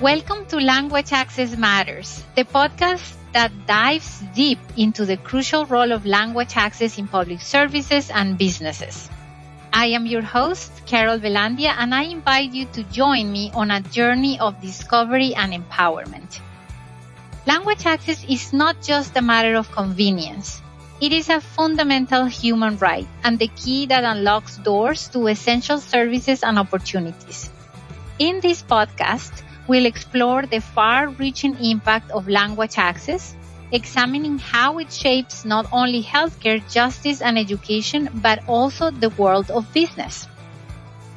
Welcome to Language Access Matters, the podcast that dives deep into the crucial role of language access in public services and businesses. I am your host, Carol Velandia, and I invite you to join me on a journey of discovery and empowerment. Language access is not just a matter of convenience. It is a fundamental human right and the key that unlocks doors to essential services and opportunities. In this podcast, we'll explore the far-reaching impact of language access, examining how it shapes not only healthcare, justice, and education, but also the world of business.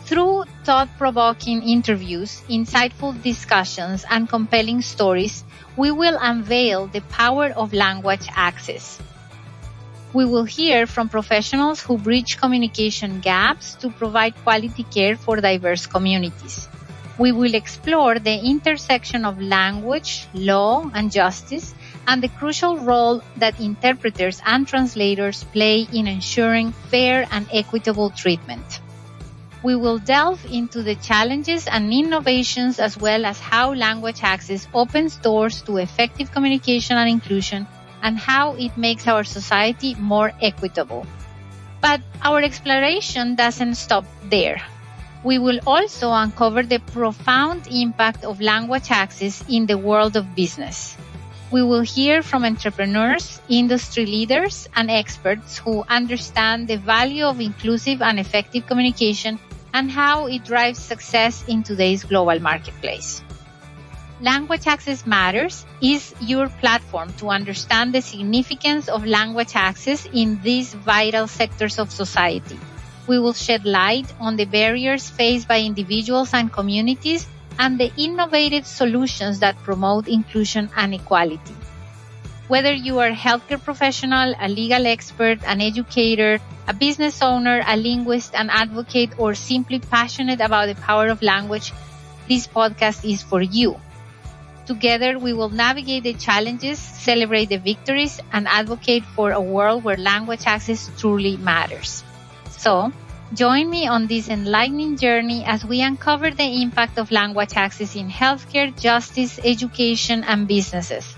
Through thought-provoking interviews, insightful discussions, and compelling stories, we will unveil the power of language access. We will hear from professionals who bridge communication gaps to provide quality care for diverse communities. We will explore the intersection of language, law, and justice, and the crucial role that interpreters and translators play in ensuring fair and equitable treatment. We will delve into the challenges and innovations as well as how language access opens doors to effective communication and inclusion and how it makes our society more equitable. But our exploration doesn't stop there. We will also uncover the profound impact of language access in the world of business. We will hear from entrepreneurs, industry leaders, and experts who understand the value of inclusive and effective communication and how it drives success in today's global marketplace. Language Access Matters is your platform to understand the significance of language access in these vital sectors of society. We will shed light on the barriers faced by individuals and communities and the innovative solutions that promote inclusion and equality. Whether you are a healthcare professional, a legal expert, an educator, a business owner, a linguist, an advocate, or simply passionate about the power of language, this podcast is for you. Together, we will navigate the challenges, celebrate the victories, and advocate for a world where language access truly matters. So, join me on this enlightening journey as we uncover the impact of language access in healthcare, justice, education, and businesses.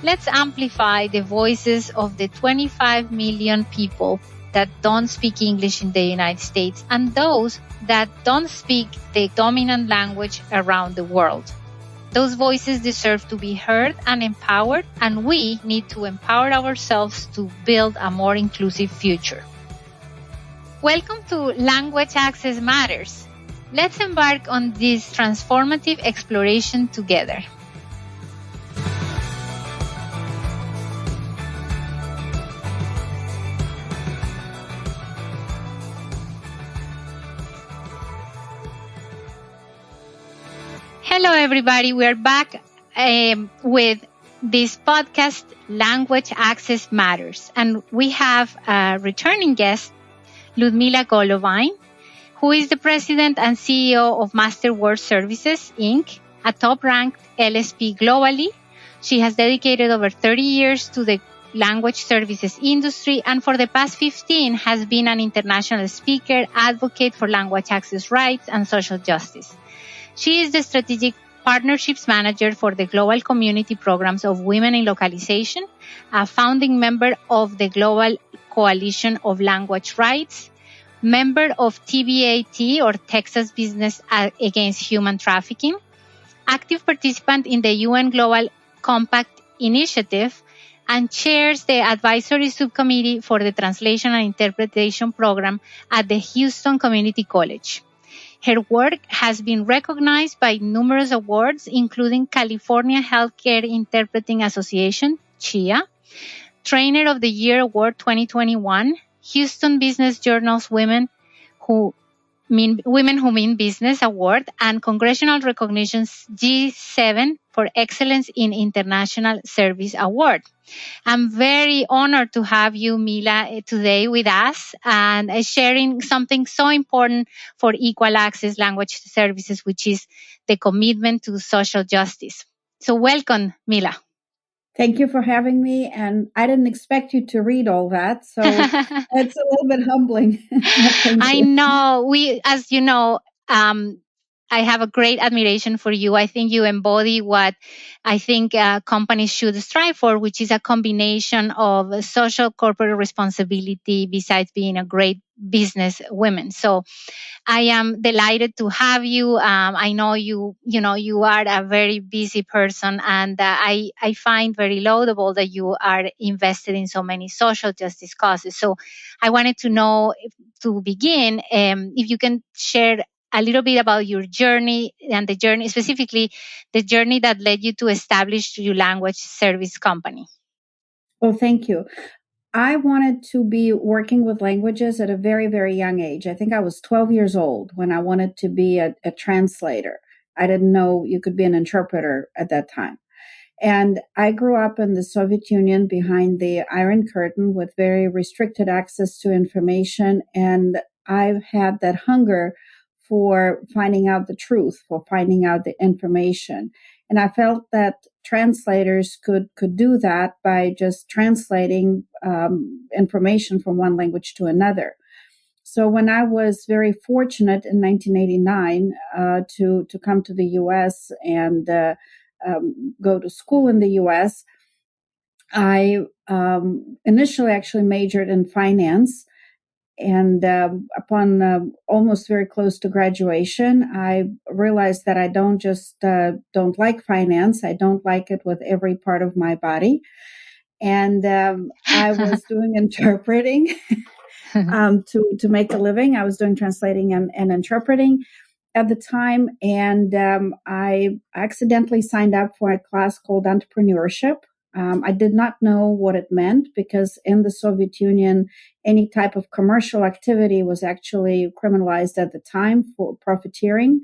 Let's amplify the voices of the 25 million people that don't speak English in the United States and those that don't speak the dominant language around the world. Those voices deserve to be heard and empowered, and we need to empower ourselves to build a more inclusive future. Welcome to Language Access Matters. Let's embark on this transformative exploration together. Hello, everybody. We are back with this podcast, Language Access Matters. And we have a returning guest, Ludmila Golovine, who is the president and CEO of Marster Word Services, Inc., a top-ranked LSP globally. She has dedicated over 30 years to the language services industry and for the past 15 has been an international speaker, advocate for language access rights and social justice. She is the strategic partnerships manager for the global community programs of Women in Localization, a founding member of the Global Coalition of Language Rights, member of TBAT or Texas Business Against Human Trafficking, active participant in the UN Global Compact Initiative, and chairs the advisory subcommittee for the Translation and Interpretation Program at the Houston Community College. Her work has been recognized by numerous awards, including California Healthcare Interpreting Association, CHIA, Trainer of the Year Award 2021, Houston Business Journal's Women Who Mean Business Award, and congressional recognitions G7 for Excellence in International Service Award. I'm very honored to have you, Mila, today with us and sharing something so important for equal access language services, which is the commitment to social justice. So welcome, Mila. Thank you for having me. And I didn't expect you to read all that. So it's a little bit humbling. I know. As you know, I have a great admiration for you. I think you embody what I think companies should strive for, which is a combination of social corporate responsibility besides being a great business woman. So I am delighted to have you. I know you are a very busy person, and I find very laudable that you are invested in so many social justice causes. So I wanted to know, to begin, if you can share a little bit about your journey, and the journey, specifically the journey that led you to establish your language service company. Oh, thank you. I wanted to be working with languages at a very, very young age. I think I was 12 years old when I wanted to be a translator. I didn't know you could be an interpreter at that time. And I grew up in the Soviet Union behind the Iron Curtain with very restricted access to information. And I've had that hunger for finding out the truth, for finding out the information. And I felt that translators could do that by just translating information from one language to another. So when I was very fortunate in 1989 to come to the U.S. and go to school in the U.S., I initially actually majored in finance. And upon almost very close to graduation, I realized that I don't like finance. I don't like it with every part of my body. And I was doing interpreting to make a living. I was doing translating and interpreting at the time, and I accidentally signed up for a class called entrepreneurship. I did not know what it meant because in the Soviet Union, any type of commercial activity was actually criminalized at the time for profiteering.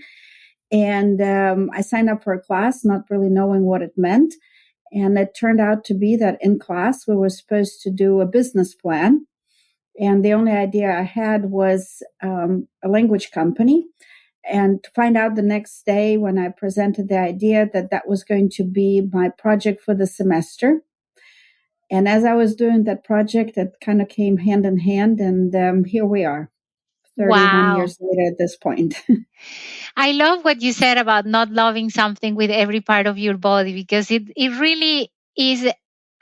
And I signed up for a class, not really knowing what it meant. And it turned out to be that in class, we were supposed to do a business plan. And the only idea I had was a language company. And to find out the next day when I presented the idea that was going to be my project for the semester. And as I was doing that project, it kind of came hand in hand. And here we are, 31 Wow. years later at this point. I love what you said about not loving something with every part of your body, because it really is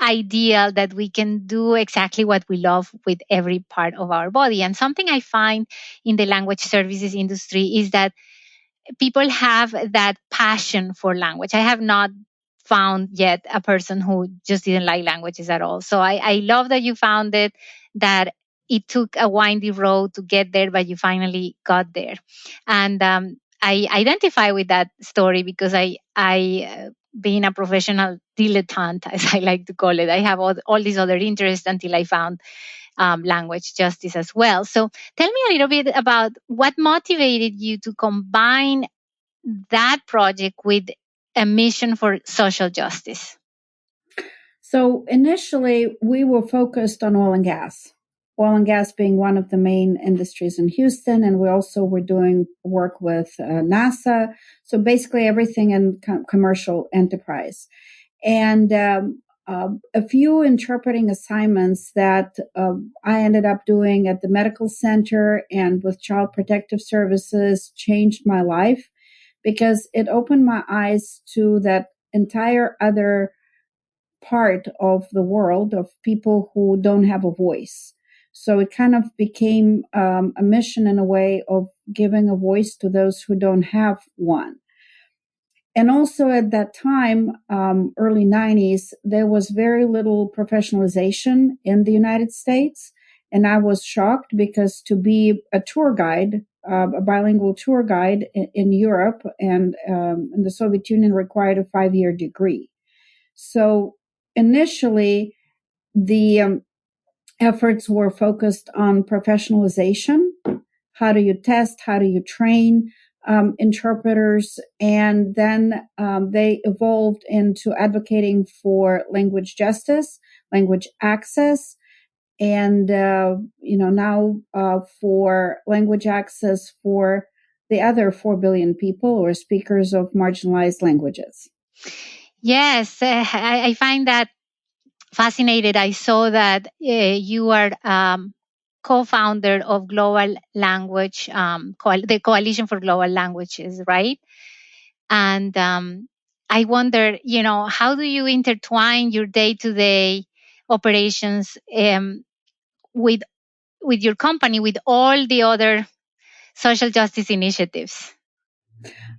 ideal that we can do exactly what we love with every part of our body. And something I find in the language services industry is that people have that passion for language. I have not found yet a person who just didn't like languages at all. So I love that you found it, that it took a windy road to get there, but you finally got there. And I identify with that story because being a professional dilettante, as I like to call it, I have all these other interests until I found language justice as well. So tell me a little bit about what motivated you to combine that project with a mission for social justice. So initially, we were focused on oil and gas being one of the main industries in Houston. And we also were doing work with NASA. So basically everything in commercial enterprise. And a few interpreting assignments that I ended up doing at the medical center and with Child Protective Services changed my life because it opened my eyes to that entire other part of the world of people who don't have a voice. So it kind of became a mission in a way of giving a voice to those who don't have one. And also at that time, early 90s, there was very little professionalization in the United States. And I was shocked because to be a tour guide, a bilingual tour guide in Europe and in the Soviet Union required a 5-year degree. So initially, the efforts were focused on professionalization. How do you test? How do you train interpreters? And then they evolved into advocating for language justice, language access, and now for language access for the other 4 billion people who are speakers of marginalized languages. Yes, I find that fascinated. I saw that you are co-founder of Global Language, the Coalition for Global Languages, right? And I wonder, how do you intertwine your day-to-day operations with your company, with all the other social justice initiatives?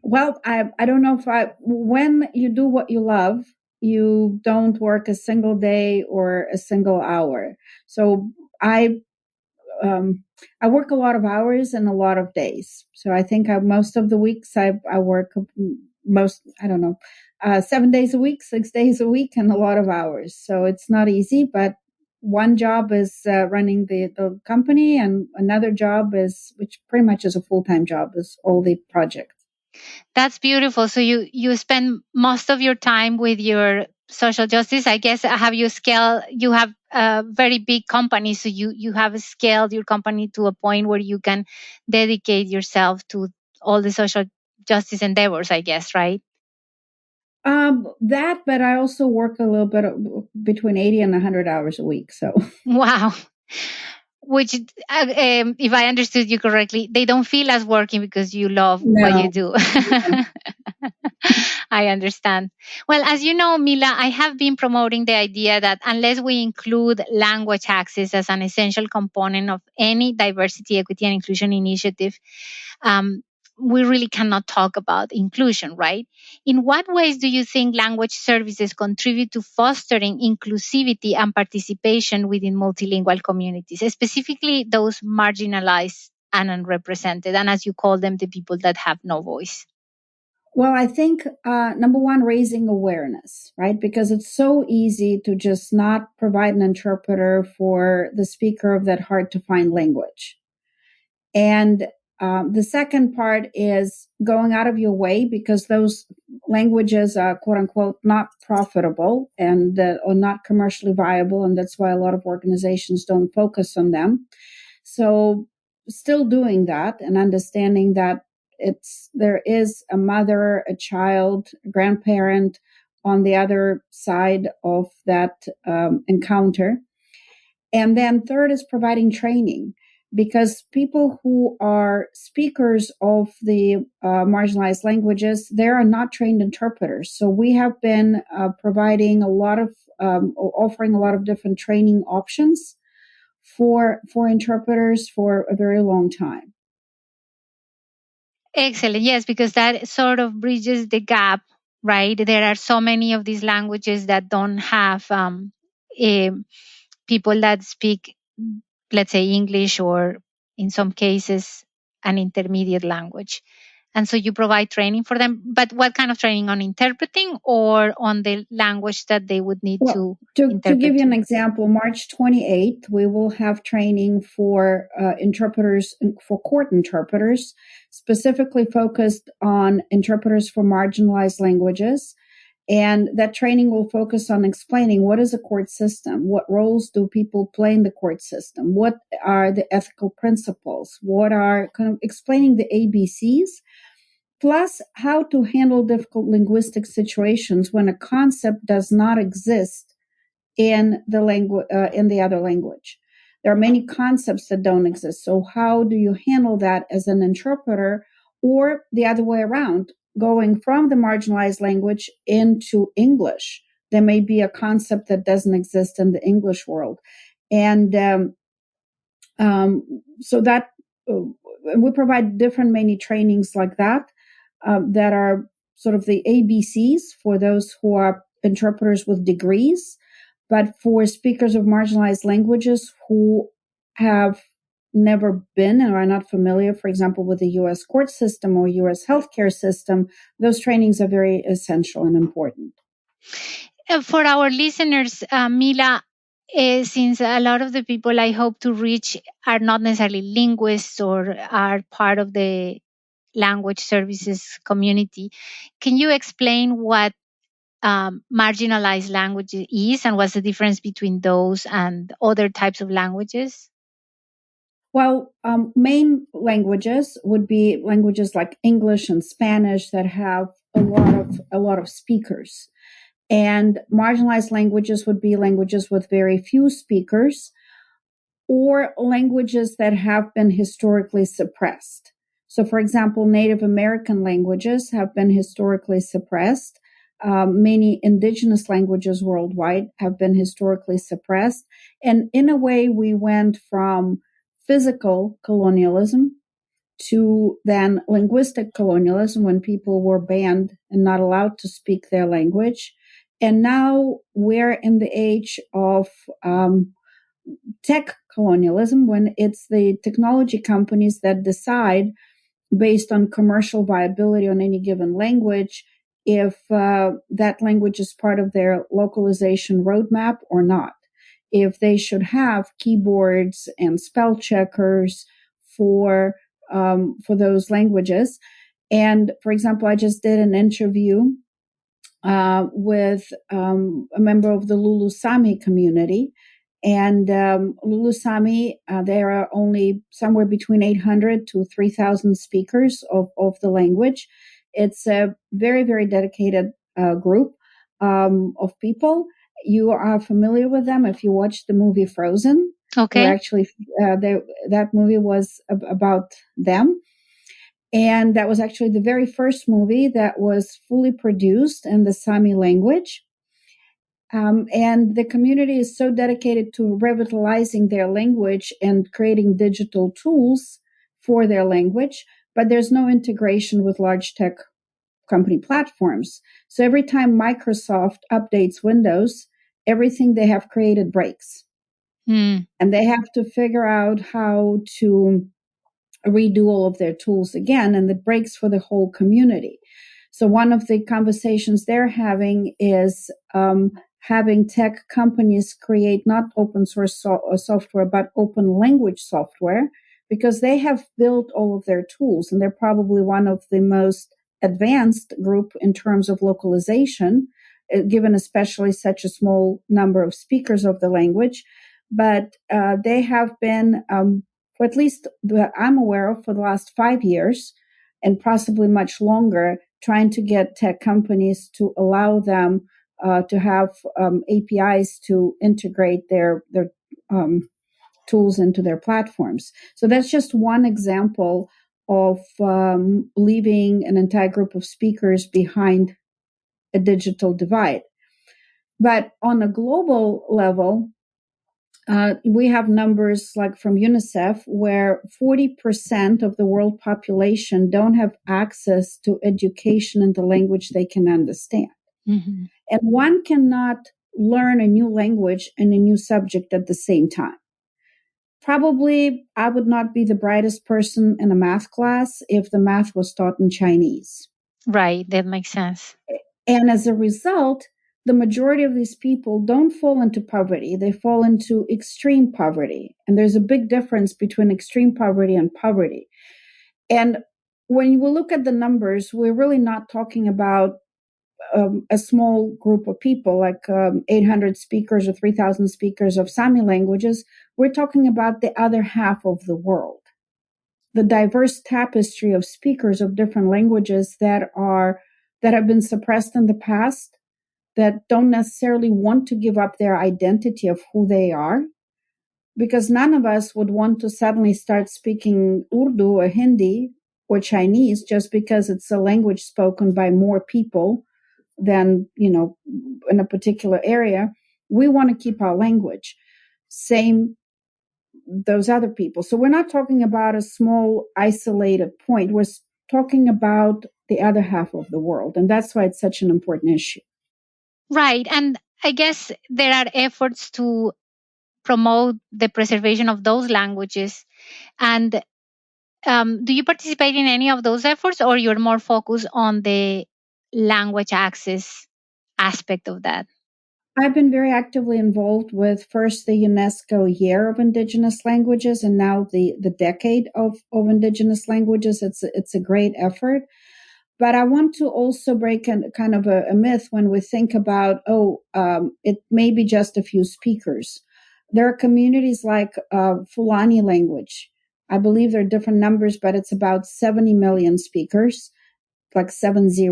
Well, I don't know when you do what you love, you don't work a single day or a single hour. So I I work a lot of hours and a lot of days. So I think most of the weeks I work most, I don't know, 7 days a week, 6 days a week, and a lot of hours. So it's not easy, but one job is running the company, and another job is, which pretty much is a full-time job, is all the projects. That's beautiful. So you spend most of your time with your social justice. I guess you have a very big company, so you have scaled your company to a point where you can dedicate yourself to all the social justice endeavors, I guess, right? But I also work a little bit between 80 and 100 hours a week. So Wow. Which, if I understood you correctly, they don't feel as working because you love what you no. do. I understand. Well, as you know, Mila, I have been promoting the idea that unless we include language access as an essential component of any diversity, equity, and inclusion initiative, um, we really cannot talk about inclusion, right? In what ways do you think language services contribute to fostering inclusivity and participation within multilingual communities, specifically those marginalized and unrepresented, and as you call them, the people that have no voice? Well, I think number one, raising awareness, right? Because it's so easy to just not provide an interpreter for the speaker of that hard to find language. And the second part is going out of your way, because those languages are, quote unquote, not profitable and or not commercially viable. And that's why a lot of organizations don't focus on them. So still doing that and understanding that there is a mother, a child, a grandparent on the other side of that encounter. And then third is providing training, because people who are speakers of the marginalized languages, they are not trained interpreters. So we have been providing a lot of, offering a lot of different training options for interpreters for a very long time. Excellent. Yes, because that sort of bridges the gap, right? There are so many of these languages that don't have people that speak, let's say, English, or in some cases, an intermediate language. And so you provide training for them. But what kind of training? On interpreting or on the language that they would need Well, to to give interpret you an to? example, March 28th, we will have training for interpreters, for court interpreters, specifically focused on interpreters for marginalized languages. And that training will focus on explaining what is a court system, what roles do people play in the court system, what are the ethical principles, what are kind of explaining the ABCs, plus how to handle difficult linguistic situations when a concept does not exist in the language, in the other language. There are many concepts that don't exist. So how do you handle that as an interpreter, or the other way around, going from the marginalized language into English? There may be a concept that doesn't exist in the English world. And so that we provide different many trainings like that, that are sort of the ABCs for those who are interpreters with degrees, but for speakers of marginalized languages who have never been or are not familiar, for example, with the US court system or US healthcare system, those trainings are very essential and important. For our listeners, Mila, since a lot of the people I hope to reach are not necessarily linguists or are part of the language services community, can you explain what marginalized language is and what's the difference between those and other types of languages? Well, main languages would be languages like English and Spanish that have a lot of speakers. And marginalized languages would be languages with very few speakers, or languages that have been historically suppressed. So, for example, Native American languages have been historically suppressed. Many indigenous languages worldwide have been historically suppressed. And in a way, we went from physical colonialism to then linguistic colonialism when people were banned and not allowed to speak their language. And now we're in the age of tech colonialism when it's the technology companies that decide based on commercial viability on any given language if that language is part of their localization roadmap or not, if they should have keyboards and spell checkers for those languages. And for example, I just did an interview with a member of the Lulu Sami community. And Lulu Sami, there are only somewhere between 800 to 3,000 speakers of the language. It's a very, very dedicated group of people. You are familiar with them if you watched the movie Frozen. Okay. Actually, that movie was about them. And that was actually the very first movie that was fully produced in the Sami language. And the community is so dedicated to revitalizing their language and creating digital tools for their language, but there's no integration with large tech company platforms. So every time Microsoft updates Windows, everything they have created breaks. And they have to figure out how to redo all of their tools again, and it breaks for the whole community. So one of the conversations they're having is having tech companies create not open source software, but open language software, because they have built all of their tools, and they're probably one of the most advanced group in terms of localization, given especially such a small number of speakers of the language. But they have been for at least that I'm aware of for the last 5 years, and possibly much longer, trying to get tech companies to allow them to have APIs to integrate their tools into their platforms. So that's just one example of leaving an entire group of speakers behind a digital divide. But on a global level, we have numbers like from UNICEF where 40% of the world population don't have access to education in the language they can understand. Mm-hmm. And one cannot learn a new language and a new subject at the same time. Probably I would not be the brightest person in a math class if the math was taught in Chinese. Right, that makes sense. And as a result, the majority of these people don't fall into poverty. They fall into extreme poverty. And there's a big difference between extreme poverty and poverty. And when you look at the numbers, we're really not talking about a small group of people, like 800 speakers or 3,000 speakers of Sami languages. We're talking about the other half of the world. The diverse tapestry of speakers of different languages that have been suppressed in the past, that don't necessarily want to give up their identity of who they are, because none of us would want to suddenly start speaking Urdu or Hindi or Chinese just because it's a language spoken by more people than, in a particular area. We want to keep our language. Same those other people. So we're not talking about a small isolated point. We're talking about the other half of the world. And that's why it's such an important issue. Right. And I guess there are efforts to promote the preservation of those languages. And do you participate in any of those efforts, or you're more focused on the language access aspect of that? I've been very actively involved with first the UNESCO Year of Indigenous Languages and now the Decade of Indigenous Languages. It's a great effort. But I want to also break kind of a myth when we think about, it may be just a few speakers. There are communities like Fulani language. I believe there are different numbers, but it's about 70 million speakers, like 70,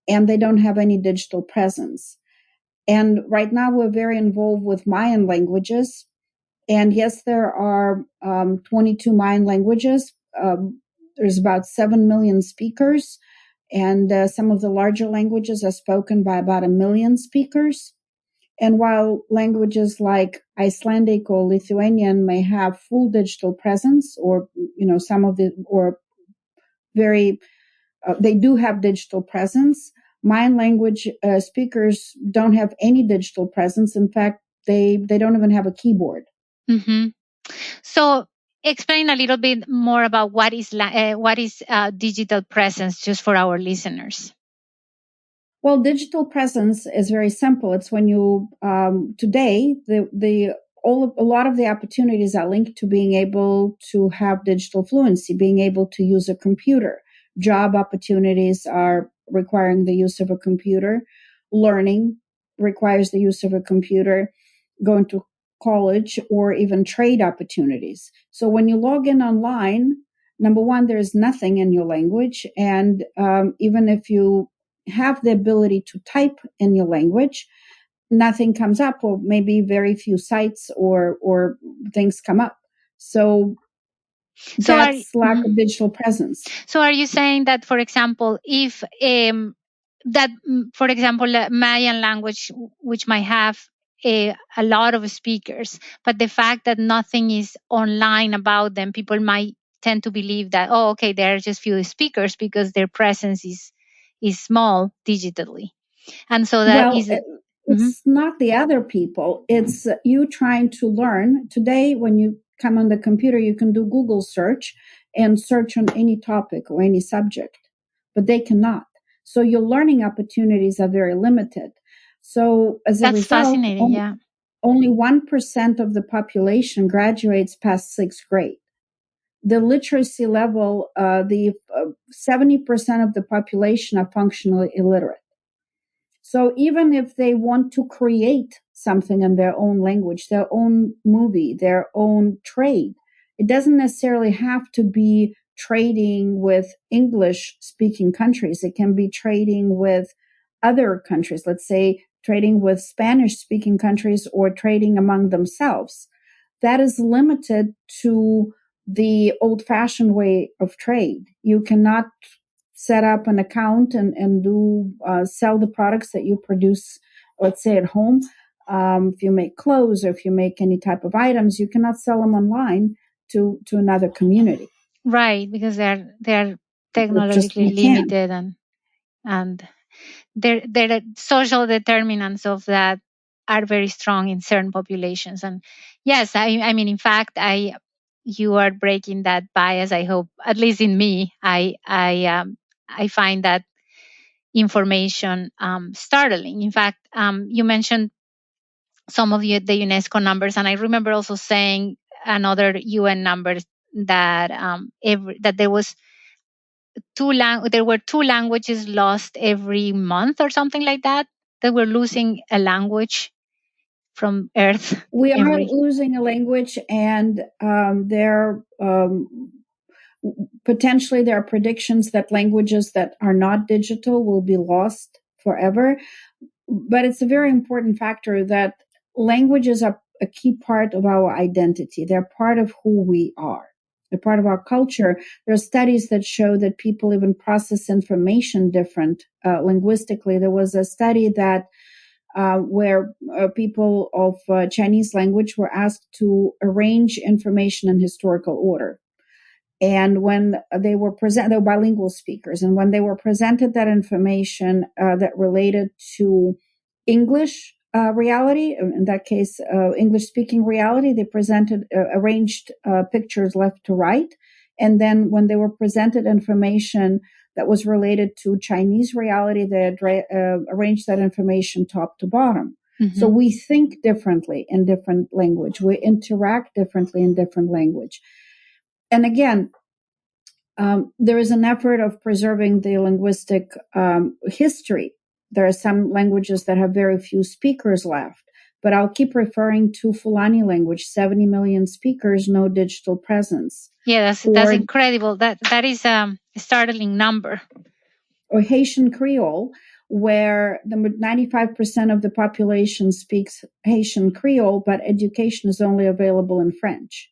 and they don't have any digital presence. And right now we're very involved with Mayan languages, And yes, there are 22 Mayan languages. There's about 7 million speakers, and some of the larger languages are spoken by about 1 million speakers. And while languages like Icelandic or Lithuanian may have full digital presence, or some of the or very they do have digital presence, Mayan language speakers don't have any digital presence. In fact, they don't even have a keyboard. Mm-hmm. So explain a little bit more about what is digital presence, just for our listeners. Well, digital presence is very simple. It's when you today a lot of the opportunities are linked to being able to have digital fluency, being able to use a computer. Job opportunities are requiring the use of a computer. Learning requires the use of a computer. Going to college, or even trade opportunities. So when you log in online, number one, there's nothing in your language, and even if you have the ability to type in your language, nothing comes up, or maybe very few sites or things come up. So that's lack of digital presence. So are you saying that, for example, if for example, Mayan language, which might have a lot of speakers, but the fact that nothing is online about them, people might tend to believe that, oh, okay, there are just few speakers because their presence is small digitally. And so that well, it's not the other people. It's you trying to learn. Today, when you come on the computer, you can do Google search and search on any topic or any subject, but they cannot. So your learning opportunities are very limited. So as a result, only 1% of the population graduates past 6th grade. The literacy level, 70% of the population are functionally illiterate. So even if they want to create something in their own language, their own movie, their own trade, it doesn't necessarily have to be trading with English speaking countries. It can be trading with other countries, let's say trading with Spanish speaking countries, or trading among themselves. That is limited to the old fashioned way of trade. You cannot set up an account and do sell the products that you produce, let's say at home. If you make clothes, or if you make any type of items, you cannot sell them online to another community. Right, because they're technologically limited, and their social determinants of that are very strong in certain populations. And yes, I mean, in fact, you are breaking that bias. I hope, at least in me, I find that information startling. In fact, you mentioned some of the UNESCO numbers, and I remember also saying another UN numbers that that there were 2 languages lost every month or something like that. That we're losing a language from Earth. We are losing a language, and potentially there are predictions that languages that are not digital will be lost forever. But it's a very important factor that languages are a key part of our identity. They're part of who we are. They're part of our culture. There are studies that show that people even process information different linguistically. There was a study that where people of Chinese language were asked to arrange information in historical order. And when they were they were bilingual speakers. And when they were presented that information that related to English reality, in that case, English speaking reality, they presented, arranged pictures left to right. And then when they were presented information that was related to Chinese reality, they arranged that information top to bottom. Mm-hmm. So we think differently in different language. We interact differently in different language. And again, there is an effort of preserving the linguistic history. There are some languages that have very few speakers left, but I'll keep referring to Fulani language, 70 million speakers, no digital presence. Yeah, that's incredible. That is a startling number. Or Haitian Creole, where the 95% of the population speaks Haitian Creole, but education is only available in French.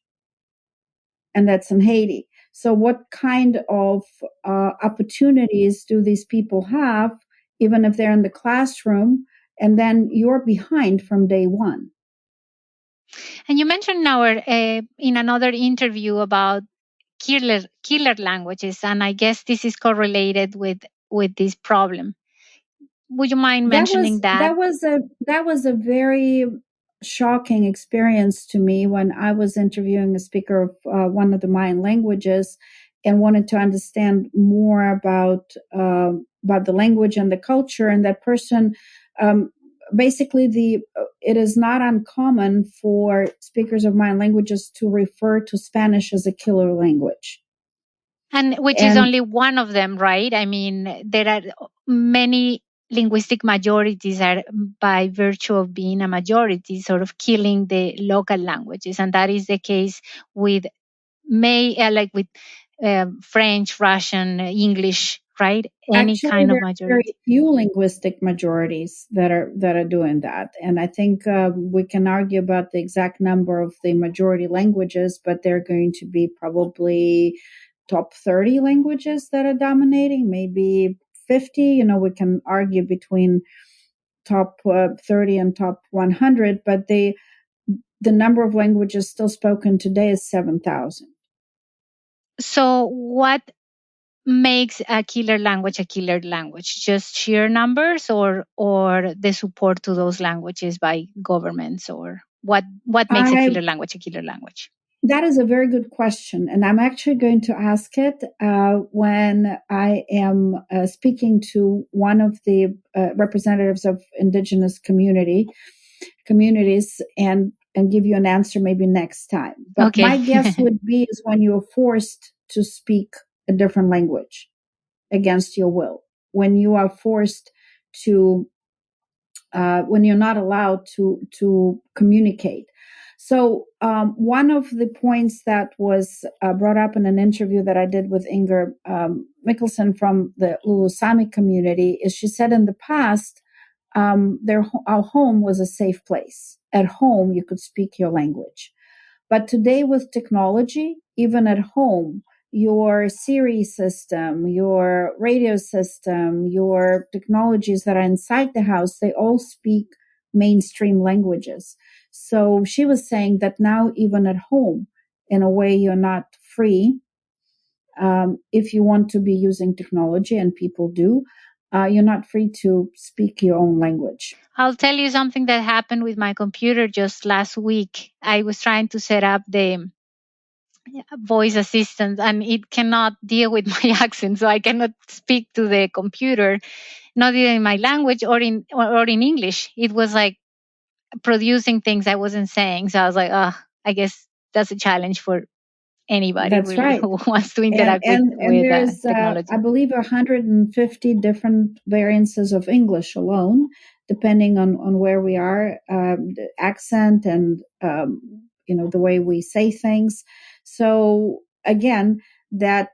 And that's in Haiti. So what kind of opportunities do these people have, even if they're in the classroom, and then you're behind from day one? And you mentioned in another interview about killer languages, and I guess this is correlated with this problem. Would you mind mentioning that? That was a very shocking experience to me when I was interviewing a speaker of one of the Mayan languages and wanted to understand more about the language and the culture. And that person, basically, it is not uncommon for speakers of Mayan languages to refer to Spanish as a killer language. And which is only one of them, right? I mean, there are many linguistic majorities are, by virtue of being a majority, sort of killing the local languages. And that is the case with French, Russian, English, right? Any Actually, kind of there are very majority. few linguistic majorities that are doing that, and I think we can argue about the exact number of the majority languages, but they're going to be probably top 30 languages that are dominating, maybe 50. You know, we can argue between top 30 and top 100, but the number of languages still spoken today is 7,000. So what makes a killer language? Just sheer numbers, or the support to those languages by governments, or what makes a killer language? That is a very good question, and I'm actually going to ask it when I am speaking to one of the representatives of indigenous communities and give you an answer maybe next time. But okay. My guess would be is when you're forced to speak a different language against your will, when you are forced to, when you're not allowed to communicate. So one of the points that was brought up in an interview that I did with Inger Mikkelsen from the Lulu Sami community is she said in the past, our home was a safe place. At home, you could speak your language. But today with technology, even at home, your Siri system, your radio system, your technologies that are inside the house, they all speak mainstream languages. So she was saying that now, even at home, in a way, you're not free. If you want to be using technology, and people do, you're not free to speak your own language. I'll tell you something that happened with my computer just last week. I was trying to set up the voice assistant, and it cannot deal with my accent, so I cannot speak to the computer, not even in my language or in English. It was like producing things I wasn't saying. So I was like, I guess that's a challenge for anybody That's really right. who wants to And interact and with there's technology. I believe 150 different variances of English alone, depending on where we are, the accent and the way we say things. So again, that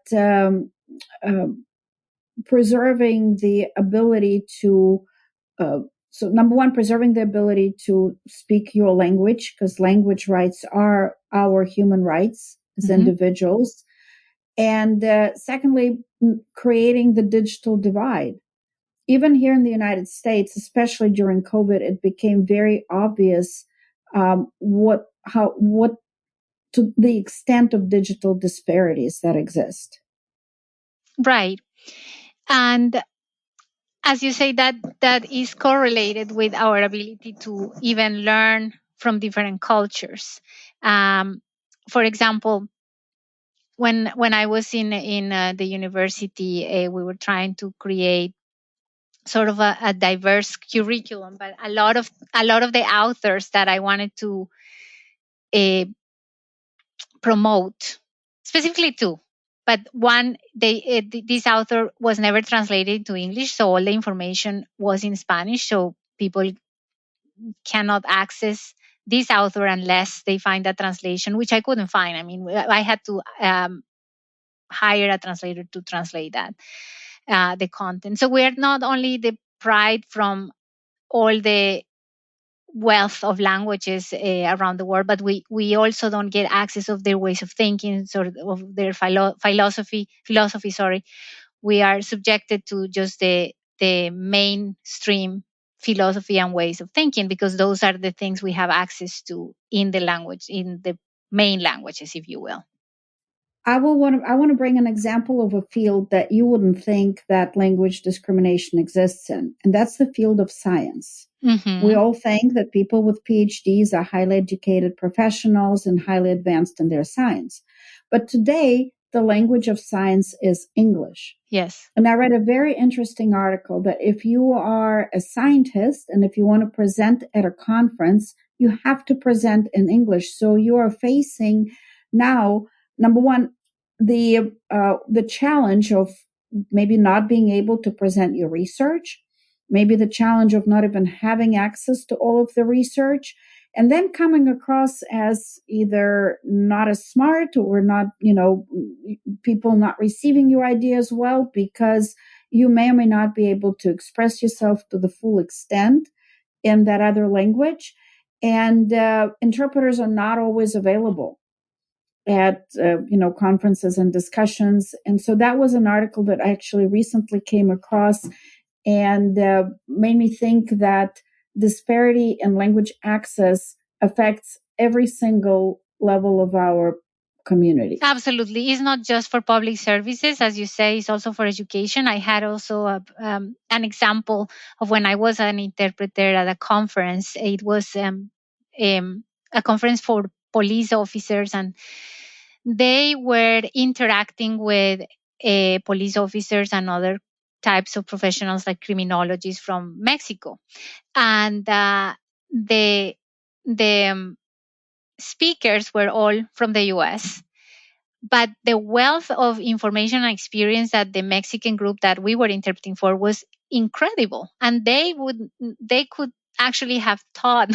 preserving the ability to so number one, preserving the ability to speak your language, because language rights are our human rights as individuals. And secondly, creating the digital divide. Even here in the United States, especially during COVID, it became very obvious what to the extent of digital disparities that exist. Right. And as you say, that is correlated with our ability to even learn from different cultures. For example, when I was in the university, we were trying to create sort of a diverse curriculum, but a lot of the authors that I wanted to uh, promote, specifically two, but one, this author was never translated to English, so all the information was in Spanish, so people cannot access this author unless they find a translation, which I couldn't find. I mean, I had to hire a translator to translate that the content. So we're not only pride from all the wealth of languages around the world, but we also don't get access of their ways of thinking, sort of their philosophy. Sorry, we are subjected to just the mainstream philosophy and ways of thinking, because those are the things we have access to in the language, in the main languages, if you will. I want to bring an example of a field that you wouldn't think that language discrimination exists in, and that's the field of science. Mm-hmm. We all think that people with PhDs are highly educated professionals and highly advanced in their science. But today, the language of science is English. Yes. And I read a very interesting article that if you are a scientist and if you want to present at a conference, you have to present in English. So you are facing now, number one, the challenge of maybe not being able to present your research, maybe the challenge of not even having access to all of the research, and then coming across as either not as smart or not, people not receiving your ideas well because you may or may not be able to express yourself to the full extent in that other language. And interpreters are not always available at conferences and discussions. And so that was an article that I actually recently came across and made me think that disparity in language access affects every single level of our community. Absolutely. It's not just for public services, as you say, it's also for education. I had also an example of when I was an interpreter at a conference. It was a conference for police officers, and they were interacting with police officers and other types of professionals like criminologists from Mexico. And the speakers were all from the US. But the wealth of information and experience that the Mexican group that we were interpreting for was incredible, and they could actually have taught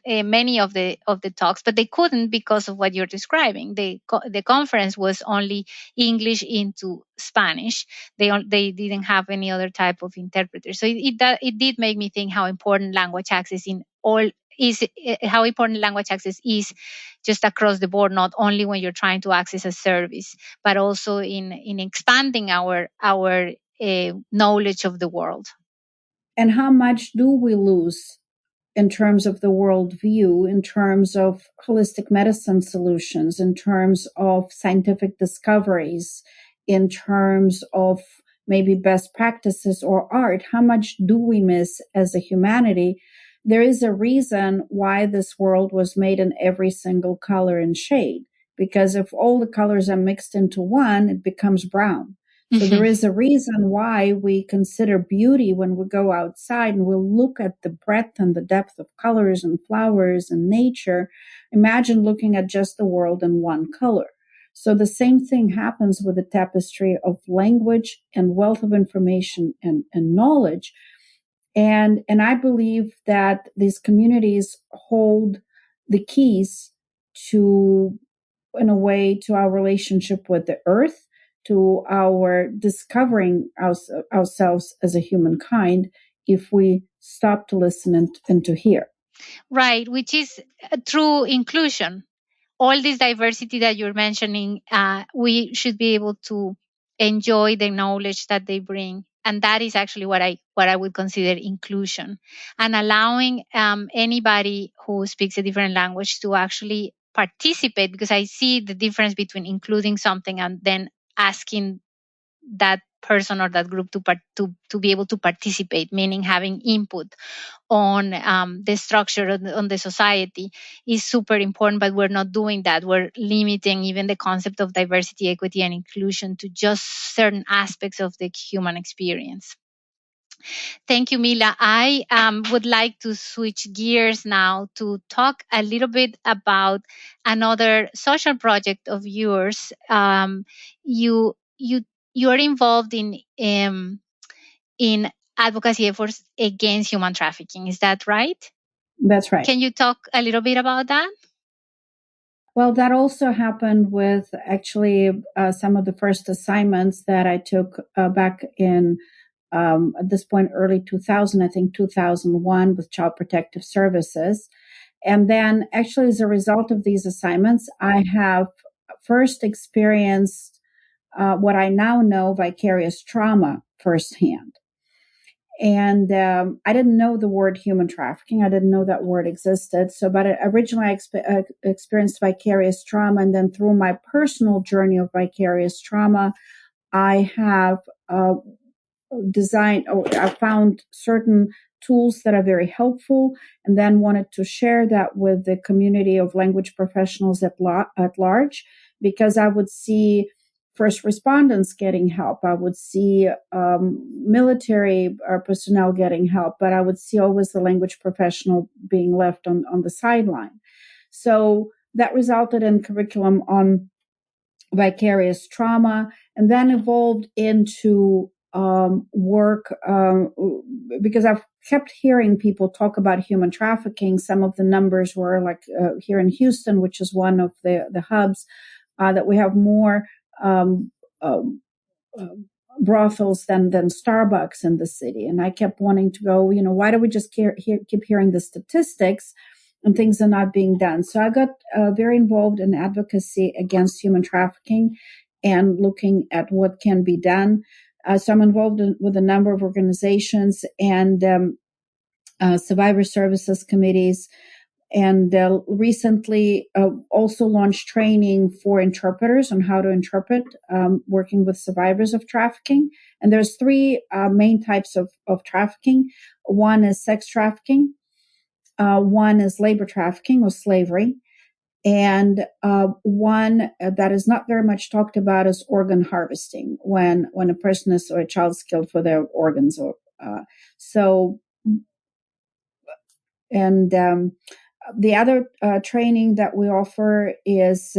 many of the talks, but they couldn't because of what you're describing. The conference was only English into Spanish. They didn't have any other type of interpreter. So it did make me think how important language access is just across the board, not only when you're trying to access a service, but also in expanding our knowledge of the world. And how much do we lose in terms of the worldview, in terms of holistic medicine solutions, in terms of scientific discoveries, in terms of maybe best practices or art? How much do we miss as a humanity? There is a reason why this world was made in every single color and shade, because if all the colors are mixed into one, it becomes brown. So there is a reason why we consider beauty when we go outside and we'll look at the breadth and the depth of colors and flowers and nature. Imagine looking at just the world in one color. So the same thing happens with the tapestry of language and wealth of information and knowledge. And I believe that these communities hold the keys to, in a way, to our relationship with the earth, to our discovering ourselves as a humankind, if we stop to listen and to hear. Right, which is true inclusion. All this diversity that you're mentioning, we should be able to enjoy the knowledge that they bring. And that is actually what I would consider inclusion, and allowing anybody who speaks a different language to actually participate, because I see the difference between including something and then asking that person or that group to be able to participate, meaning having input on the structure on the society, is super important. But we're not doing that. We're limiting even the concept of diversity, equity, and inclusion to just certain aspects of the human experience. Thank you, Mila. I would like to switch gears now to talk a little bit about another social project of yours. You're involved in advocacy efforts against human trafficking. Is that right? That's right. Can you talk a little bit about that? Well, that also happened with actually some of the first assignments that I took back in at this point, early 2000, I think 2001, with Child Protective Services. And then actually, as a result of these assignments, I have first experienced what I now know, vicarious trauma, firsthand. And I didn't know the word human trafficking. I didn't know that word existed. So, but originally I experienced vicarious trauma. And then through my personal journey of vicarious trauma, I have designed, or I found certain tools that are very helpful, and then wanted to share that with the community of language professionals at large, because I would see first responders getting help. I would see military personnel getting help, but I would see always the language professional being left on the sideline. So that resulted in curriculum on vicarious trauma, and then evolved into work, because I've kept hearing people talk about human trafficking. Some of the numbers were like here in Houston, which is one of the hubs, that we have more brothels than Starbucks in the city. And I kept wanting to go, why do we just keep hearing the statistics and things are not being done? So I got very involved in advocacy against human trafficking and looking at what can be done. So I'm involved with a number of organizations and survivor services committees, and recently also launched training for interpreters on how to interpret, working with survivors of trafficking. And there's three main types of trafficking. One is sex trafficking. One is labor trafficking or slavery. And one that is not very much talked about is organ harvesting, when a person or a child is killed for their organs. The other training that we offer is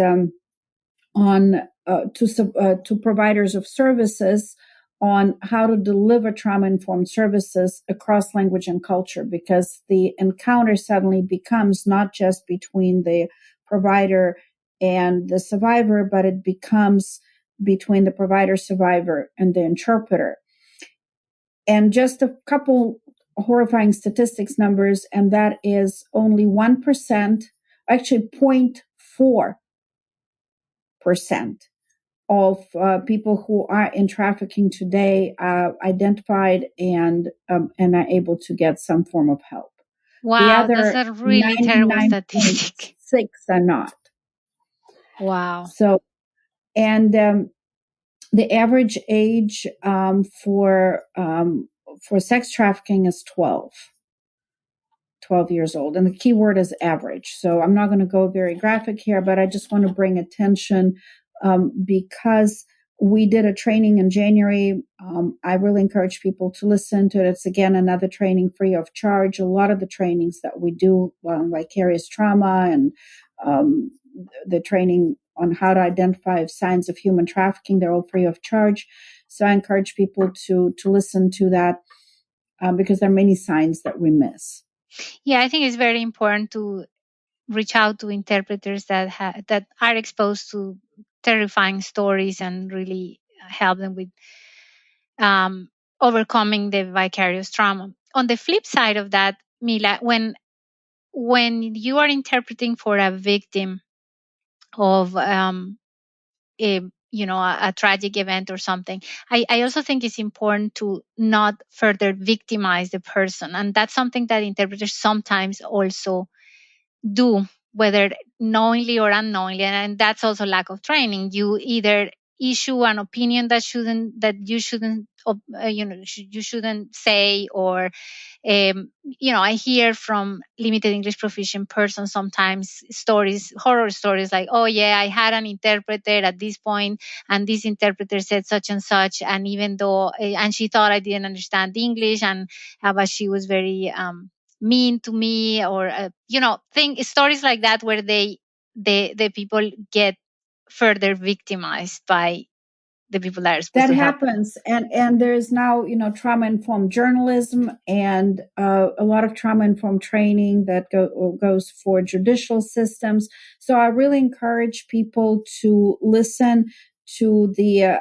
on to providers of services on how to deliver trauma-informed services across language and culture, because the encounter suddenly becomes not just between the provider and the survivor, but it becomes between the provider, survivor, and the interpreter. And just a couple horrifying statistics numbers, and that is only 1%, actually 0.4% of people who are in trafficking today identified and are able to get some form of help. Wow, that's a really terrible statistic. 99.6 are not. Wow. So, and the average age for sex trafficking is 12 years old. And the key word is average. So I'm not going to go very graphic here, but I just want to bring attention because we did a training in January. I really encourage people to listen to it. It's, again, another training free of charge. A lot of the trainings that we do on vicarious trauma and the training on how to identify signs of human trafficking, they're all free of charge. So I encourage people to listen to that because there are many signs that we miss. Yeah, I think it's very important to reach out to interpreters that are exposed to terrifying stories and really help them with overcoming the vicarious trauma. On the flip side of that, Mila, when you are interpreting for a victim of a tragic event or something, I also think it's important to not further victimize the person, and that's something that interpreters sometimes also do, whether knowingly or unknowingly, and that's also lack of training. You either issue an opinion that you shouldn't you shouldn't say, or I hear from limited English proficient persons sometimes horror stories like, oh yeah, I had an interpreter at this point and this interpreter said such and such, and even though and she thought I didn't understand English, and but she was very mean to me, or stories like that, where the people get further victimized by the people that are supposed to help. That happens, and there's now trauma-informed journalism and a lot of trauma-informed training that goes for judicial systems. So I really encourage people to listen to the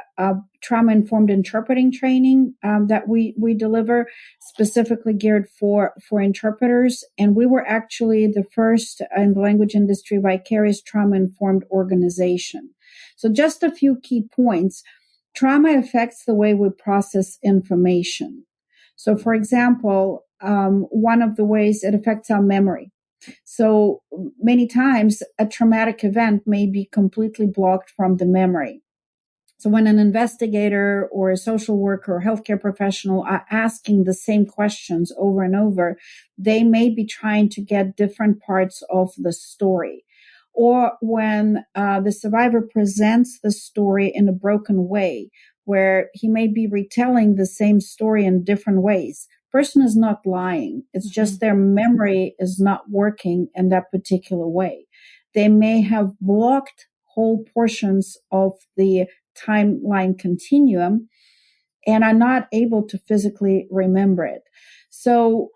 trauma-informed interpreting training that we deliver, specifically geared for interpreters. And we were actually the first in the language industry vicarious trauma-informed organization. So just a few key points. Trauma affects the way we process information. So, for example, one of the ways it affects our memory. So many times a traumatic event may be completely blocked from the memory. So when an investigator or a social worker or healthcare professional are asking the same questions over and over, they may be trying to get different parts of the story. Or when the survivor presents the story in a broken way, where he may be retelling the same story in different ways. Person is not lying. It's just their memory is not working in that particular way. They may have blocked whole portions of the timeline continuum and are not able to physically remember it. So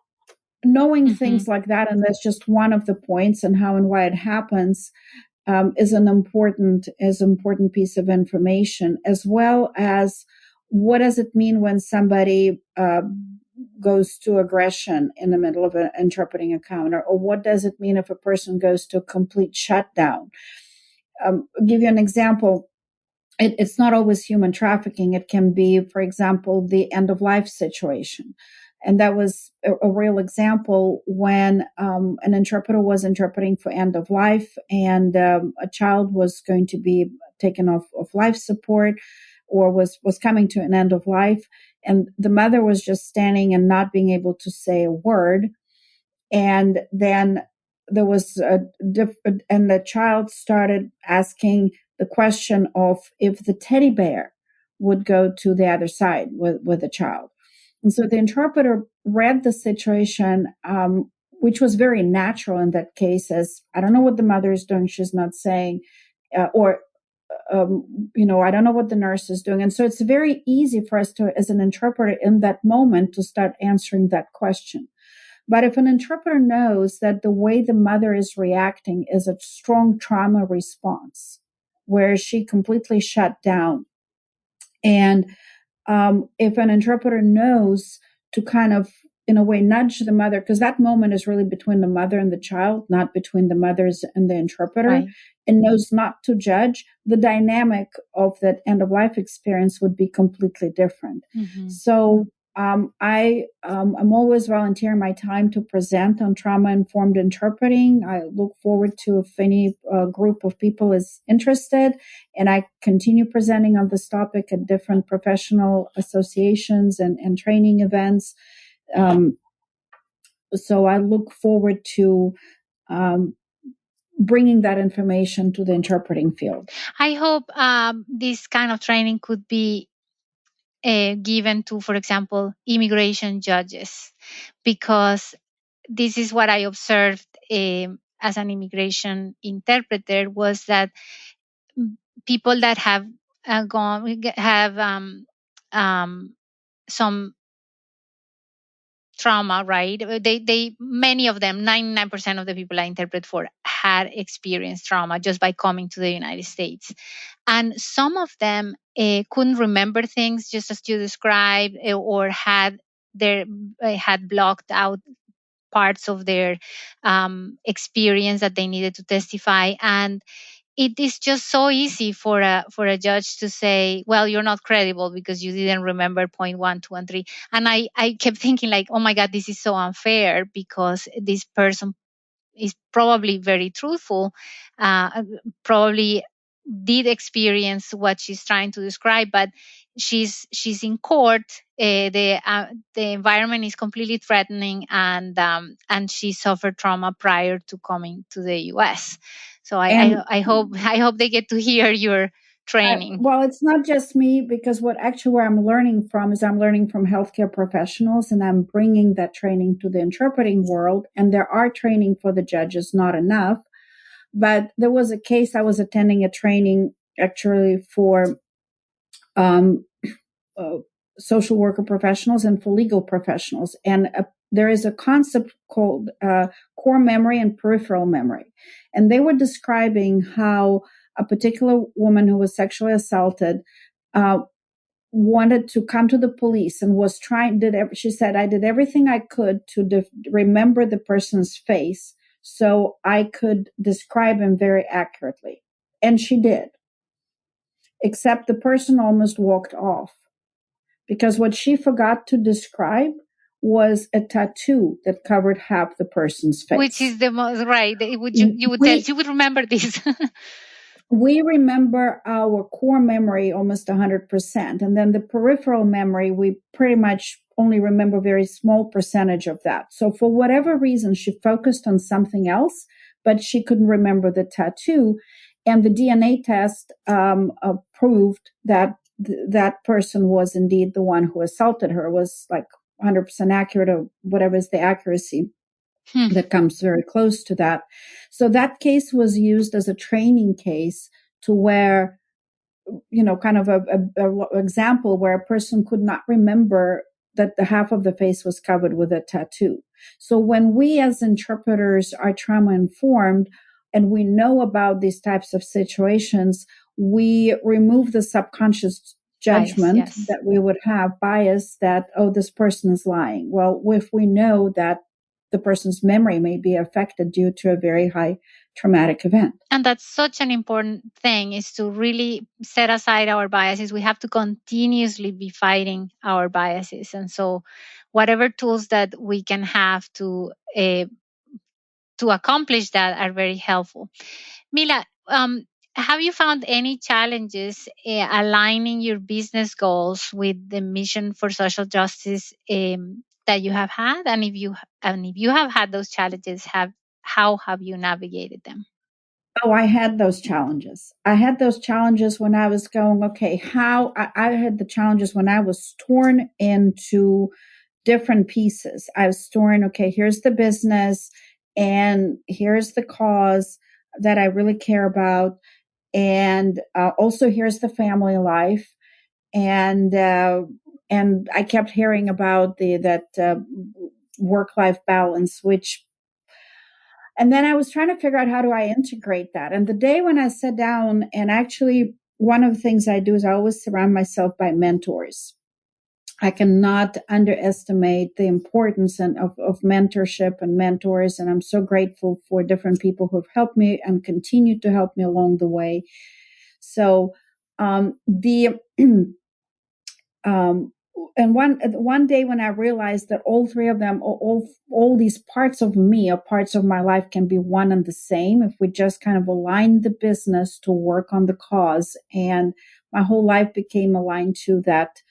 knowing things like that, and that's just one of the points and how and why it happens, is an important piece of information, as well as what does it mean when somebody goes to aggression in the middle of an interpreting encounter, or what does it mean if a person goes to a complete shutdown? I'll give you an example. It's not always human trafficking. It can be, for example, the end of life situation. And that was a real example when an interpreter was interpreting for end of life, and a child was going to be taken off of life support or was coming to an end of life. And the mother was just standing and not being able to say a word. And then there was and the child started asking the question of if the teddy bear would go to the other side with the child. And so the interpreter read the situation, which was very natural in that case, as I don't know what the mother is doing. She's not saying, I don't know what the nurse is doing. And so it's very easy for us to, as an interpreter in that moment, to start answering that question. But if an interpreter knows that the way the mother is reacting is a strong trauma response, where she completely shut down, and if an interpreter knows to kind of, in a way, nudge the mother, because that moment is really between the mother and the child, not between the mothers and the interpreter, right, and knows not to judge, the dynamic of that end of life experience would be completely different. So I'm always volunteering my time to present on trauma-informed interpreting. I look forward to if any group of people is interested, and I continue presenting on this topic at different professional associations and training events. So I look forward to bringing that information to the interpreting field. I hope this kind of training could be given to, for example, immigration judges, because this is what I observed as an immigration interpreter, was that people that have some trauma, right? Many of them, 99% of the people I interpret for, had experienced trauma just by coming to the United States. And some of them couldn't remember things, just as you described, or had blocked out parts of their experience that they needed to testify. And it is just so easy for a judge to say, well, you're not credible because you didn't remember point 1, 2, and 3. And I kept thinking, like, oh my God, this is so unfair, because this person is probably very truthful, probably did experience what she's trying to describe, but she's in court. The environment is completely threatening, and she suffered trauma prior to coming to the U.S. So I hope they get to hear your training. Well, it's not just me, because where I'm learning from is I'm learning from healthcare professionals, and I'm bringing that training to the interpreting world. And there are training for the judges, not enough. But there was a case, I was attending a training actually for social worker professionals and for legal professionals. And there is a concept called core memory and peripheral memory. And they were describing how a particular woman who was sexually assaulted, wanted to come to the police and was trying, she said, I did everything I could to remember the person's face so I could describe him very accurately. And she did. Except the person almost walked off because what she forgot to describe was a tattoo that covered half the person's face. Which is the most, right. You would remember this. We remember our core memory almost 100%. And then the peripheral memory, we pretty much only remember a very small percentage of that. So for whatever reason, she focused on something else, but she couldn't remember the tattoo. And the DNA test proved that that person was indeed the one who assaulted her, was like 100% accurate, or whatever is the accuracy that comes very close to that. So that case was used as a training case to where, kind of a example where a person could not remember that the half of the face was covered with a tattoo. So when we as interpreters are trauma informed and we know about these types of situations, we remove the subconscious judgment bias, yes, that we would have, bias that, oh, this person is lying. Well, if we know that the person's memory may be affected due to a very high traumatic event. And that's such an important thing, is to really set aside our biases. We have to continuously be fighting our biases. And so whatever tools that we can have to accomplish that are very helpful. Mila, have you found any challenges aligning your business goals with the mission for social justice that you have had? And if you have had those challenges, how have you navigated them? Oh, I had those challenges. I had those challenges when I was going, okay, I had the challenges when I was torn into different pieces. I was torn, okay, here's the business and here's the cause that I really care about. And also here's the family life. And I kept hearing about that work-life balance, and then I was trying to figure out how do I integrate that. And the day when I sat down, and actually one of the things I do is I always surround myself by mentors. I cannot underestimate the importance of mentorship and mentors. And I'm so grateful for different people who have helped me and continue to help me along the way. So and one day when I realized that all three of them, all these parts of me or parts of my life can be one and the same if we just kind of align the business to work on the cause. And my whole life became aligned to that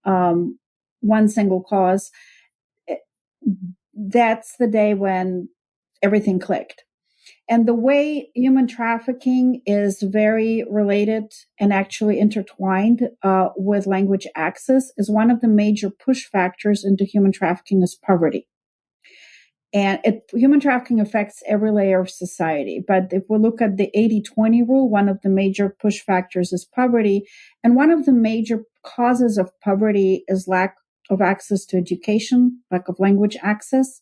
one single cause. That's the day when everything clicked. And the way human trafficking is very related and actually intertwined with language access is one of the major push factors into human trafficking is poverty. And human trafficking affects every layer of society. But if we look at the 80-20 rule, one of the major push factors is poverty. And one of the major causes of poverty is lack of access to education, lack of language access.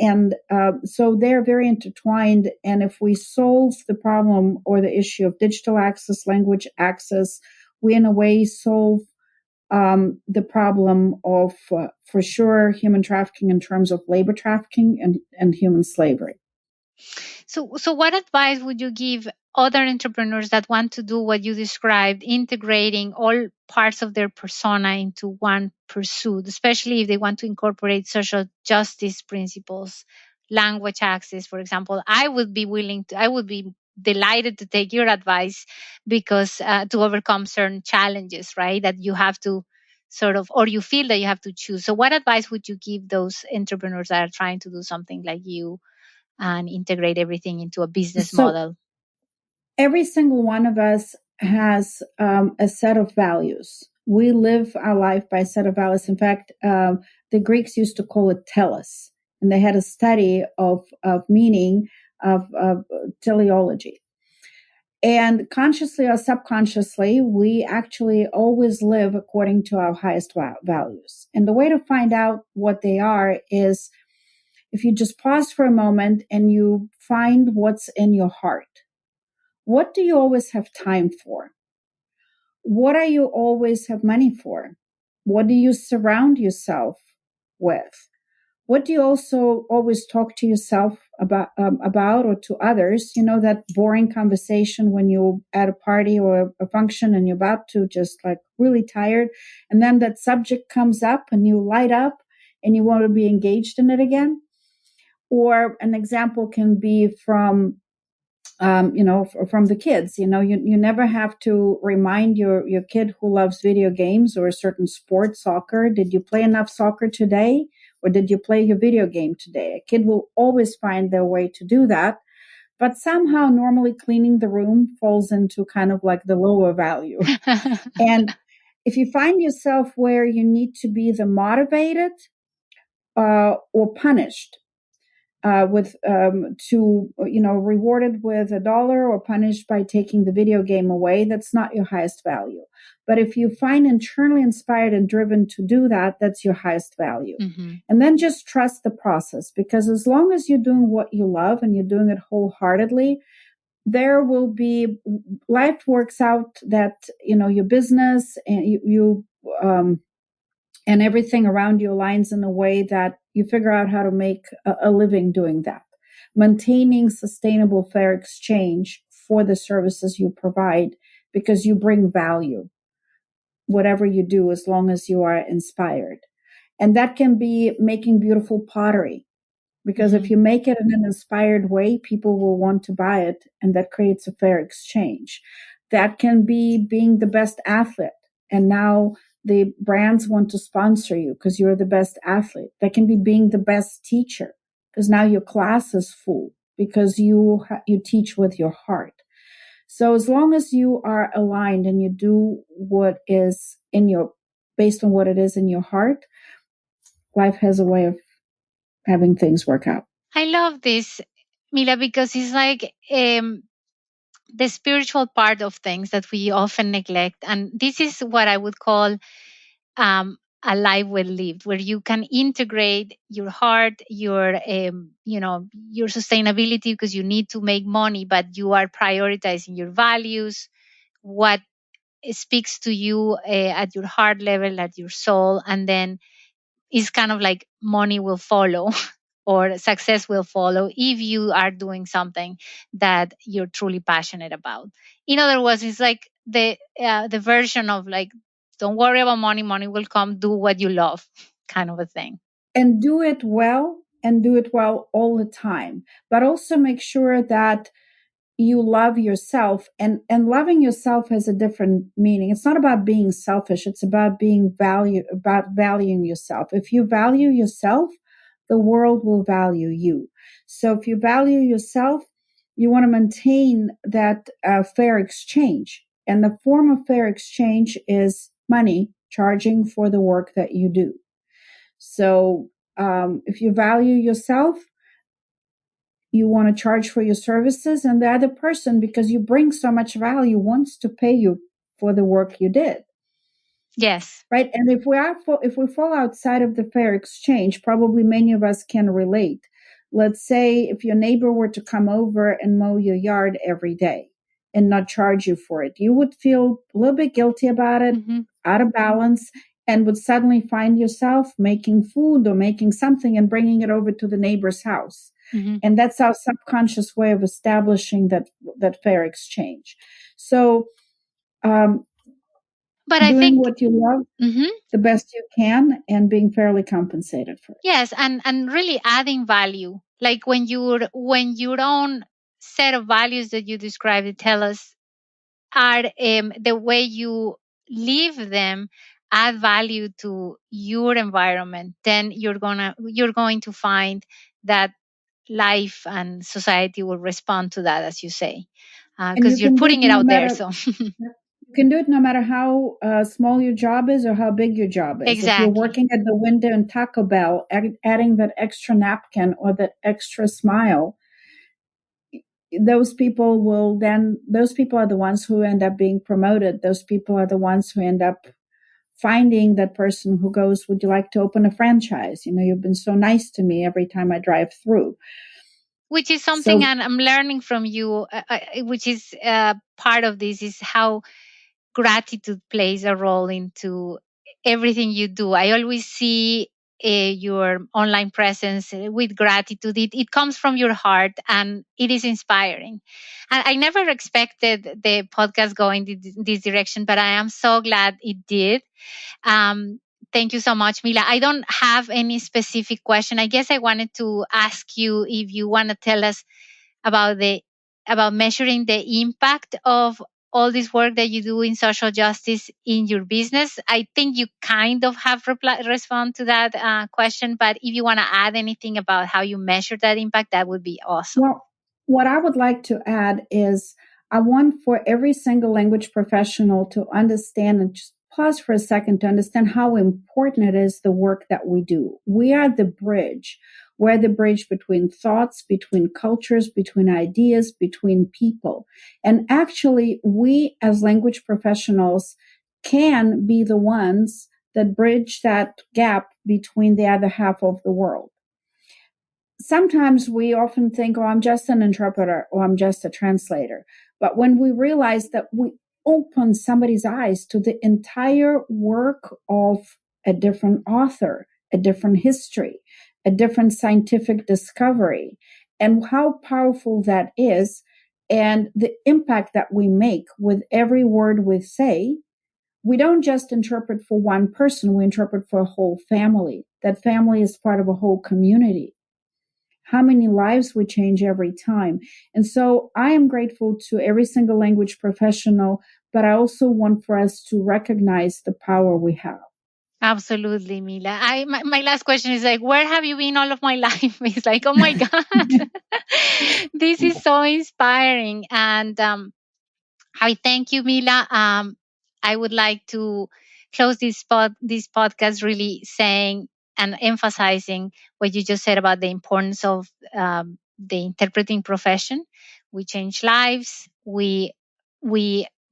And so they're very intertwined. And if we solve the problem or the issue of digital access, language access, we in a way solve the problem of, for sure, human trafficking in terms of labor trafficking and human slavery. So what advice would you give other entrepreneurs that want to do what you described, integrating all parts of their persona into one pursuit, especially if they want to incorporate social justice principles, language access, for example? I would be delighted to take your advice because to overcome certain challenges, right, that you have to or you feel that you have to choose. So what advice would you give those entrepreneurs that are trying to do something like you and integrate everything into a business model? Every single one of us has a set of values. We live our life by a set of values. In fact, the Greeks used to call it telos, and they had a study of meaning of teleology. And consciously or subconsciously, we actually always live according to our highest values. And the way to find out what they are is if you just pause for a moment and you find what's in your heart. What do you always have time for? What are you always have money for? What do you surround yourself with? What do you also always talk to yourself about or to others? You know, that boring conversation when you're at a party or a function and you're about to just like really tired. And then that subject comes up and you light up and you want to be engaged in it again. Or an example can be from from the kids. You never have to remind your kid who loves video games or a certain sport, soccer. Did you play enough soccer today? Or did you play your video game today? A kid will always find their way to do that. But somehow, normally cleaning the room falls into kind of like the lower value. And if you find yourself where you need to be the motivated or punished, rewarded with $1 or punished by taking the video game away, that's not your highest value. But if you find internally inspired and driven to do that, that's your highest value. Mm-hmm. And then just trust the process, because as long as you're doing what you love and you're doing it wholeheartedly, there will be, life works out that, your business and you and everything around you aligns in a way that you figure out how to make a living doing that. Maintaining sustainable fair exchange for the services you provide, because you bring value, whatever you do, as long as you are inspired. And that can be making beautiful pottery, because if you make it in an inspired way, people will want to buy it, and that creates a fair exchange. That can be being the best athlete, and now the brands want to sponsor you because you're the best athlete. That can be being the best teacher, because now your class is full because you teach with your heart. So as long as you are aligned and you do what is based on what it is in your heart, life has a way of having things work out. I love this, Mila, because it's like the spiritual part of things that we often neglect. And this is what I would call a life well lived, where you can integrate your heart, your sustainability, because you need to make money, but you are prioritizing your values, what speaks to you at your heart level, at your soul, and then it's kind of like money will follow or success will follow if you are doing something that you're truly passionate about. In other words, it's like the version of like, don't worry about money, money will come, do what you love, kind of a thing. And do it well, and do it well all the time. But also make sure that you love yourself, and loving yourself has a different meaning. It's not about being selfish. It's about valuing yourself. If you value yourself, the world will value you. So if you value yourself, you want to maintain that fair exchange. And the form of fair exchange is money, charging for the work that you do. So if you value yourself, you want to charge for your services, and the other person, because you bring so much value, wants to pay you for the work you did. Yes. Right. And if we fall outside of the fair exchange, probably many of us can relate. Let's say if your neighbor were to come over and mow your yard every day and not charge you for it, you would feel a little bit guilty about it, out of balance, and would suddenly find yourself making food or making something and bringing it over to the neighbor's house. And that's our subconscious way of establishing that fair exchange. So, but doing I think what you love the best you can and being fairly compensated for it. Yes, and really adding value. Like when your own set of values that you described, tell us, are the way you live them add value to your environment, then you're going to find that life and society will respond to that, as you say, because you're putting it out there. So you can do it no matter how small your job is or how big your job is. Exactly. If you're working at the window in Taco Bell, adding that extra napkin or that extra smile, those people are the ones who end up being promoted. Those people are the ones who end up finding that person who goes, would you like to open a franchise? You've been so nice to me every time I drive through. Which is something So, I'm learning from you, which is part of this, is how gratitude plays a role into everything you do. I always see your online presence with gratitude. It comes from your heart and it is inspiring. And I never expected the podcast going this direction, but I am so glad it did. Um, Thank you so much, Mila. I don't have any specific question. I guess I wanted to ask you if you want to tell us about the about measuring the impact of all this work that you do in social justice in your business. I think you kind of have respond to that question, but if you want to add anything about how you measure that impact, that would be awesome. well, what I would like to add is I want for every single language professional to understand and just pause for a second to understand how important it is the work that we do. We are the bridge. We're the bridge between thoughts, between cultures, between ideas, between people. And actually, we as language professionals can be the ones that bridge that gap between the other half of the world. Sometimes we often think, oh, I'm just an interpreter or I'm just a translator. But when we realize that we open somebody's eyes to the entire work of a different author, a different history, a different scientific discovery, and how powerful that is, and the impact that we make with every word we say, we don't just interpret for one person, we interpret for a whole family. That family is part of a whole community. How many lives we change every time. And so I am grateful to every single language professional, but I also want for us to recognize the power we have. Absolutely, Mila. My last question is like, where have you been all of my life? It's like, oh my God, this is so inspiring. And I thank you, Mila. I would like to close this podcast really saying and emphasizing what you just said about the importance of the interpreting profession. We change lives. We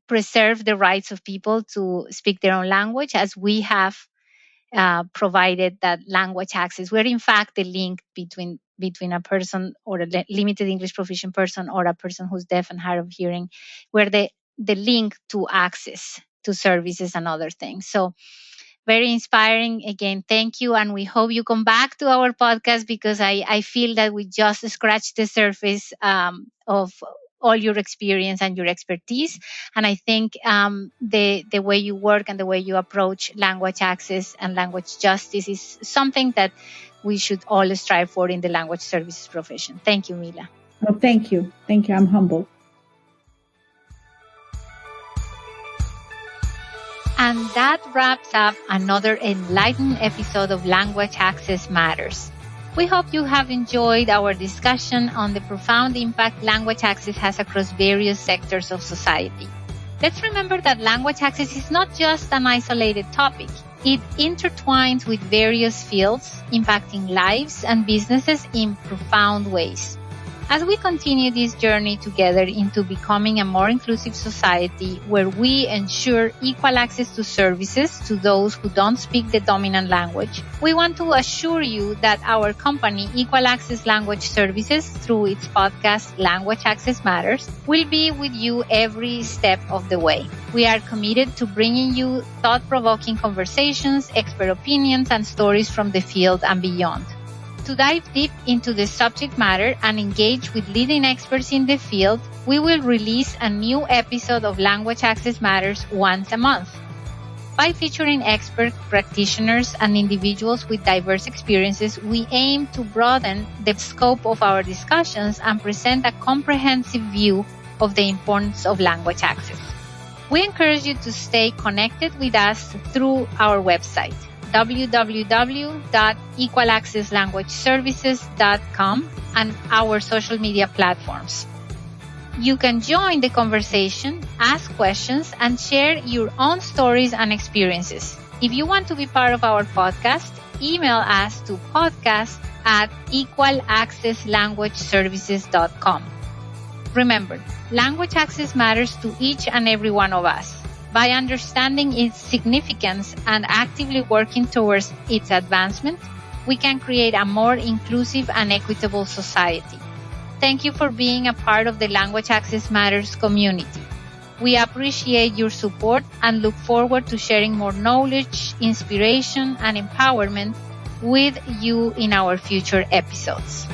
preserve the rights of people to speak their own language, as we have provided that language access. We're in fact the link between a person or a limited English proficient person or a person who's deaf and hard of hearing. We're the link to access to services and other things. So very inspiring. Again, thank you. And we hope you come back to our podcast, because I feel that we just scratched the surface of all your experience and your expertise. And I think the way you work and the way you approach language access and language justice is something that we should all strive for in the language services profession. Thank you, Mila. Well, thank you. Thank you. I'm humbled. And that wraps up another enlightening episode of Language Access Matters. We hope you have enjoyed our discussion on the profound impact language access has across various sectors of society. Let's remember that language access is not just an isolated topic. It intertwines with various fields, impacting lives and businesses in profound ways. As we continue this journey together into becoming a more inclusive society where we ensure equal access to services to those who don't speak the dominant language, we want to assure you that our company, Equal Access Language Services, through its podcast Language Access Matters, will be with you every step of the way. We are committed to bringing you thought-provoking conversations, expert opinions, and stories from the field and beyond. To dive deep into the subject matter and engage with leading experts in the field, we will release a new episode of Language Access Matters once a month. By featuring expert practitioners and individuals with diverse experiences, we aim to broaden the scope of our discussions and present a comprehensive view of the importance of language access. We encourage you to stay connected with us through our website, www.equalaccesslanguageservices.com, and our social media platforms. You can join the conversation, ask questions, and share your own stories and experiences. If you want to be part of our podcast, email us to podcast@equalaccesslanguageservices.com. Remember, language access matters to each and every one of us. By understanding its significance and actively working towards its advancement, we can create a more inclusive and equitable society. thank you for being a part of the Language Access Matters community. We appreciate your support and look forward to sharing more knowledge, inspiration, and empowerment with you in our future episodes.